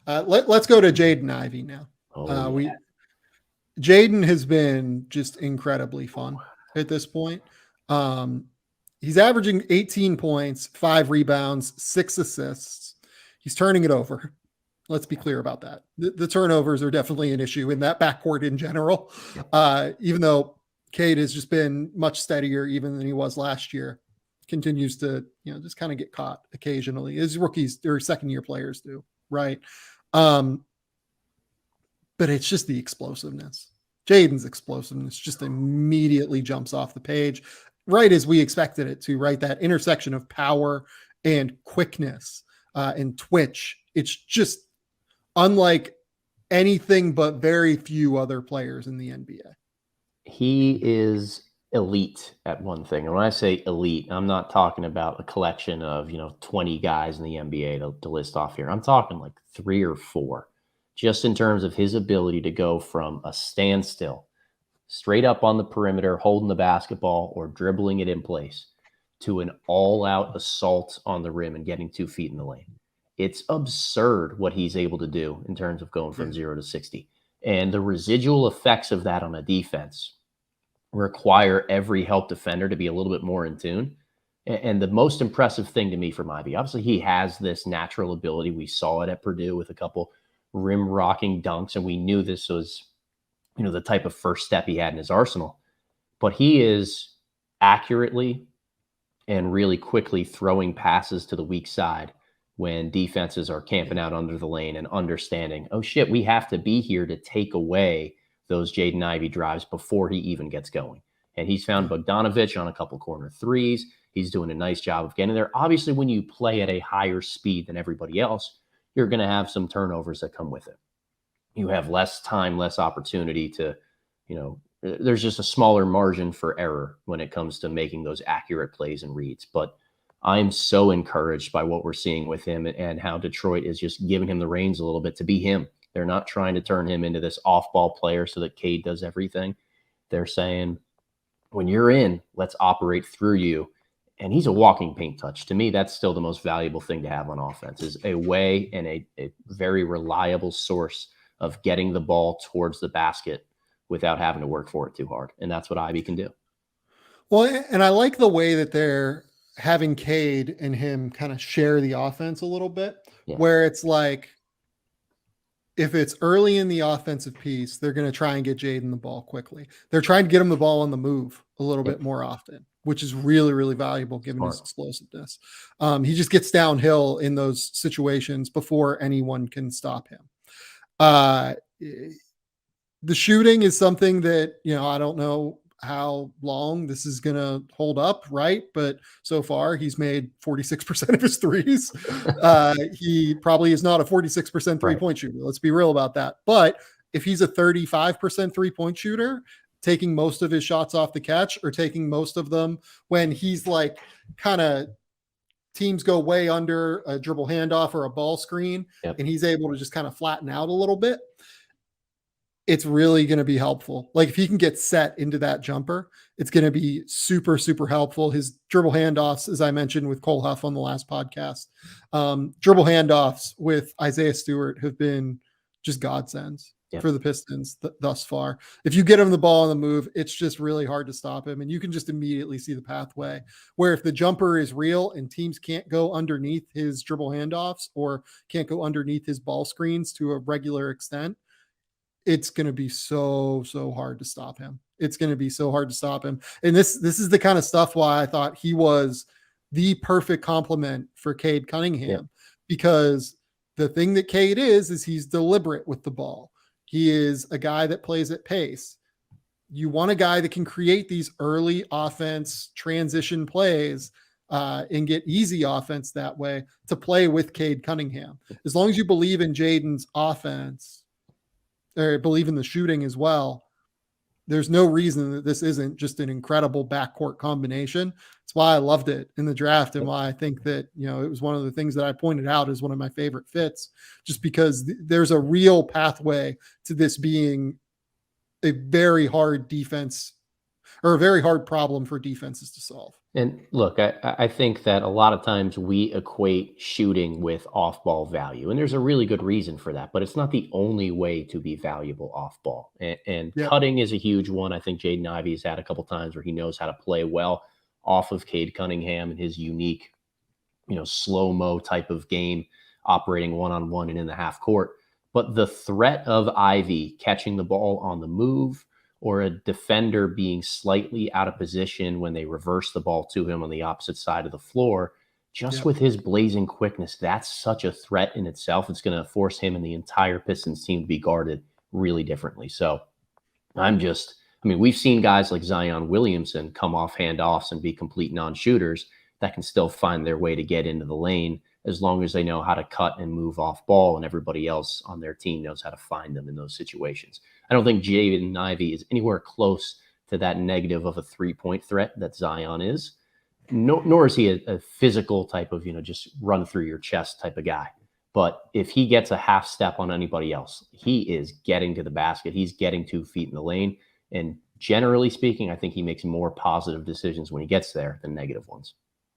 Let's go to Jaden Ivey now. Jaden has been just incredibly fun at this point. He's averaging 18 points, 5 rebounds, 6 assists. He's turning it over. Let's be clear about that. The turnovers are definitely an issue in that backcourt in general. Even though Cade has just been much steadier even than he was last year, continues to, just kind of get caught occasionally, as rookies or second-year players do, right? But it's just the explosiveness. Jaden's explosiveness just immediately jumps off the page, right as we expected it to, right? That intersection of power and quickness and twitch. It's just unlike anything but very few other players in the NBA. He is elite at one thing. And when I say elite, I'm not talking about a collection of, 20 guys in the NBA to list off here. I'm talking like 3 or 4, just in terms of his ability to go from a standstill, straight up on the perimeter, holding the basketball or dribbling it in place, to an all-out assault on the rim and getting 2 feet in the lane. It's absurd what he's able to do in terms of going from 0 to 60. And the residual effects of that on a defense require every help defender to be a little bit more in tune. And the most impressive thing to me from Ivey, obviously he has this natural ability. We saw it at Purdue with a couple rim rocking dunks, and we knew this was, the type of first step he had in his arsenal. But he is accurately and really quickly throwing passes to the weak side when defenses are camping out under the lane and understanding, oh shit, we have to be here to take away those Jaden Ivey drives before he even gets going. And he's found Bogdanovich on a couple corner threes. He's doing a nice job of getting there. Obviously, when you play at a higher speed than everybody else, you're going to have some turnovers that come with it. You have less time, less opportunity to, there's just a smaller margin for error when it comes to making those accurate plays and reads. But I'm so encouraged by what we're seeing with him and how Detroit is just giving him the reins a little bit to be him. They're not trying to turn him into this off-ball player so that Cade does everything. They're saying, when you're in, let's operate through you. And he's a walking paint touch. To me, that's still the most valuable thing to have on offense, is a way and a very reliable source of getting the ball towards the basket without having to work for it too hard. And that's what Ivey can do. Well, and I like the way that they're having Cade and him kind of share the offense a little bit, where it's like, if it's early in the offensive piece, they're going to try and get Jaden the ball quickly. They're trying to get him the ball on the move a little bit more often, which is really, really valuable given his explosiveness. He just gets downhill in those situations before anyone can stop him. The shooting is something that, I don't know how long this is going to hold up, right? But so far he's made 46% of his threes. He probably is not a 46% three-point shooter. Let's be real about that. But if he's a 35% three-point shooter, taking most of his shots off the catch or taking most of them when he's like kind of teams go way under a dribble handoff or a ball screen, and he's able to just kind of flatten out a little bit, it's really going to be helpful. Like if he can get set into that jumper, it's going to be super, super helpful. His dribble handoffs, as I mentioned with Cole Huff on the last podcast, dribble handoffs with Isaiah Stewart have been just godsends for the Pistons thus far. If you get him the ball on the move, it's just really hard to stop him. And you can just immediately see the pathway where if the jumper is real and teams can't go underneath his dribble handoffs or can't go underneath his ball screens to a regular extent, it's going to be so hard to stop him. It's going to be so hard to stop him. And this is the kind of stuff why I thought he was the perfect complement for Cade Cunningham, because the thing that Cade is he's deliberate with the ball. He is a guy that plays at pace. You want a guy that can create these early offense transition plays and get easy offense that way to play with Cade Cunningham. As long as you believe in Jaden's offense, or believe in the shooting as well, there's no reason that this isn't just an incredible backcourt combination. It's why I loved it in the draft and why I think that, it was one of the things that I pointed out as one of my favorite fits, just because there's a real pathway to this being a very hard defense or a very hard problem for defenses to solve. And look, I think that a lot of times we equate shooting with off-ball value, and there's a really good reason for that, but it's not the only way to be valuable off-ball. And Yep. Cutting is a huge one. I think Jaden Ivey has had a couple times where he knows how to play well off of Cade Cunningham and his unique, slow-mo type of game, operating one-on-one and in the half court. But the threat of Ivey catching the ball on the move, or a defender being slightly out of position when they reverse the ball to him on the opposite side of the floor, just with his blazing quickness, that's such a threat in itself. It's going to force him and the entire Pistons team to be guarded really differently. So we've seen guys like Zion Williamson come off handoffs and be complete non-shooters that can still find their way to get into the lane as long as they know how to cut and move off ball, and everybody else on their team knows how to find them in those situations. I don't think Jaden Ivey is anywhere close to that negative of a three-point threat that Zion is. Nor is he a physical type of, just run through your chest type of guy. But if he gets a half step on anybody else, he is getting to the basket. He's getting 2 feet in the lane. And generally speaking, I think he makes more positive decisions when he gets there than negative ones.